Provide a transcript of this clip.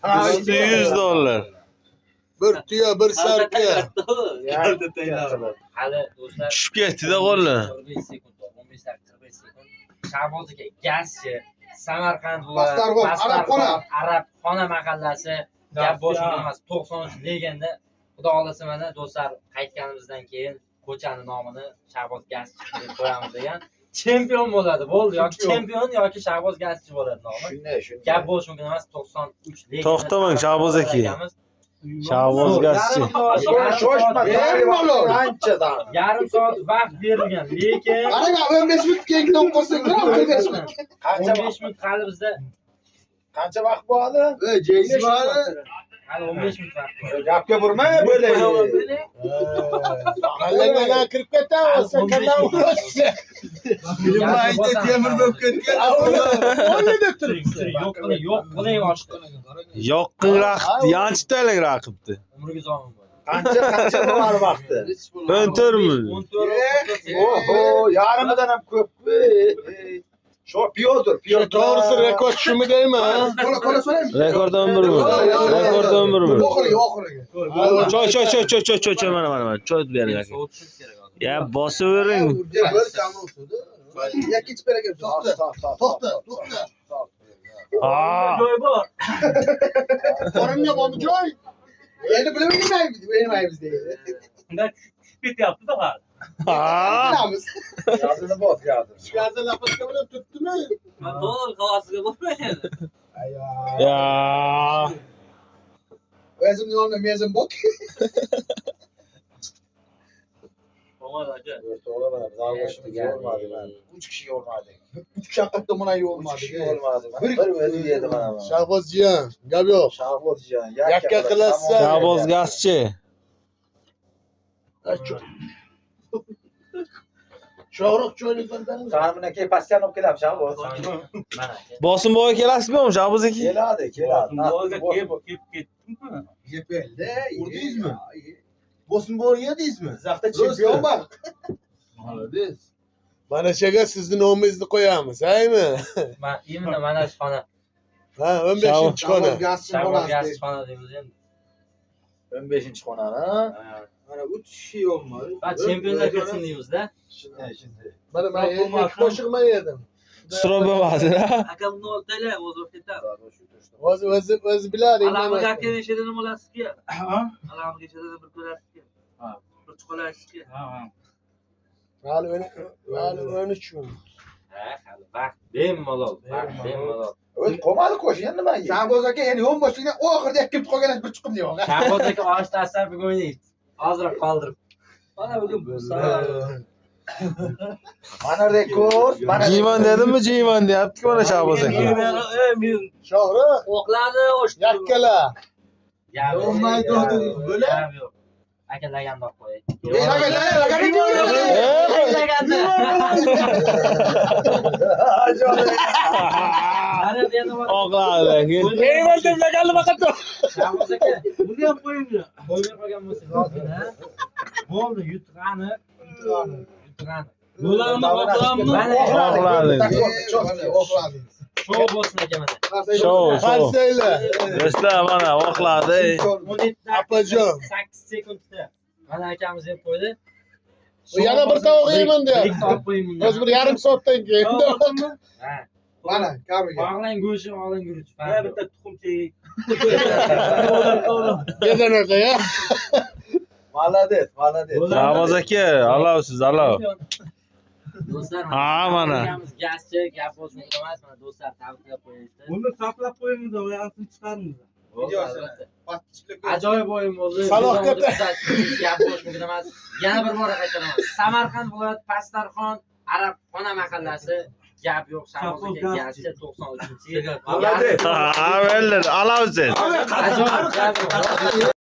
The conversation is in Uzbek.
Üstü $100. Bir tuya, bir sarka. Hali do'stlar. Tushib ketdi-da qo'li. 45 sekund, 15 dakika 45 sekund. Shahboz aka gazchi, Samarqand Pastarxon, Arabxona. Arabxona mahallasi. Gap boshqa emas, 93 legenda. Xudo xolasa mana do'stlar qaytganimizdan keyin ko'chani nomini Shahboz gazchi deb qo'yamiz degan. Chempion bo'ladi, bo'ldi. Yoki chempion yoki Shahboz gazchi bo'ladi nomi. Shunday. Gap bo'lishi mumkin emas, 93 legenda. To'xtamang, Shahboz aka. Shahboz gazchi. Shoshma, anchadan. Yarim soat vaqt berilgan, lekin Qarang, 15 minut keyin o'qilsin, 15 minut. 15 minut hali bizda Qancha vaqt bo'ladi? hali 15 minut vaqt bor. Gapga burma böyle. Mahalladan kirib ketamiz, sakaldan urasiz. Filmlayda temir bo'lib ketgan. O'yna deb turibsiz. Yo'q qiling ochdi. Yoqqin raqib, yanchitalik raqibdi. Umringiz omon bo'lsin. Qancha bo'ladi vaqti? 14 minut. 14 Oho, yarimidan ham ko'p. Shu Pyotr. To'g'risi rekord shumi deyman. Qo'la so'raymi? Rekord 11 minut. Rekord 11 minut. Oxiriga. Choy mana. Choy bering aka. So'tishingiz kerak hozir. Ya bosavering. Ikkinchi peraga to'xta. Joy bor. Qoringa bormi joy? Endi bilmaymiz deydi. Unda tushib ketyapti-da hali. Ha. Bilamiz. Gazini bos, gazini. Shu gazdan nafaska bilan tutdimi? To'g'ri havosiga bo'lmaydi. Ya. O'zimni yonimda mezim bor. To'g'ri aka. Olmadı ben. 3 kişi olmadı. 3 shaqatda mana yo'lmadi. 3 kişi olmadı. Bir özü yedim ana. Shahbozjiyan, gap yo'q. Shahbozjiyan. Yakka qilasizlar. Shahboz gazchi. Sho'roq cho'yliklardan. Sana buna ke pasyan olib kelam Shahboz. Mana aka. Bosim boy kelasizmi, Shahboz aka? Keladi. Kelib ketdimmi? Yepelde. Urdingizmi? Bosinbor yedingizmi? Zaxda chempion bor. Молодец. Mana shaga sizni nomingizni qo'yamiz, aymi? Именно mana shu xona. Ha, 15-xona. Shahboz gazchi xona deymiz endi. 15-xonani. Mana 3 kishi olmadi. Va chempionlar kirsin deymiz-da. Shunday. Mana men qo'shiq men yedim. Suro bo'lmadi. Aka uni oltaylar, o'zi ketadi. O'zi biladi. Alamga aka nechadani bo'lasizki? Alamga nechadani bir ko'rasizki? Bir chiqolasizki? Hali 13 kun. Hali vaqt bemalol, bemalol. O'zi qo'madi qo'shgan nima? Shahboz aka endi 15-da oxirida ikki qolgan bir chiqib yo'q. Shahboz aka osh tasavvur o'ynaydi. Hozir qoldirib. Mana bugun bo'lsa. Mana rekord. Jiyman dedimmi, jiyman deyapti mana Shahboz aka. Shohri O'qladi, oshdi. yakkala. Bo'lmaydi bo'la. Yo'q. Aka laganda qo'yay. Oqladi. Eyvaldim laganni faqat. Shahboz aka, buni ham qo'yinglar. Qo'ymay qolgan bo'lsangiz ozgina. Bo'ldi, yutg'ani. Bo'lamni oqlamni. Oxladi. Show bo'lsin aka mana. Show. Qarsaylar. Do'stlar mana oqladi. 8 sekundda. Mana akamiz yeb qo'ydi. Yana bir tovuq yeyman Bir deyapti. tovuq qo'ying bundan. O'zi bir yarim soatdan keyin. Ha. Mana, kamiga. Bog'lang go'shti, bog'lang guruch. Bitta tuxum chek. Yedan aka ya. Молодец. Shahboz aka, alovsiz, alov. Do'stlar, Ha, mana. akamiz gazchi, gap bo'lsin emas, mana do'stlar tabriklab qo'yishdi. Buni saqlab qo'yinglar, oyog'ini chiqarmiz. Ajoyib o'yin bo'ldi. Saloh katta. Gap bo'lish mumkin emas. Yana bir bora qaytaraman. Samarqand viloyat Pastarxon Arabxona mahallasi. Gap yo'q, Shahboz aka gazchi 93-yil. Молодец. Ha, alovsiz. Ajoyib.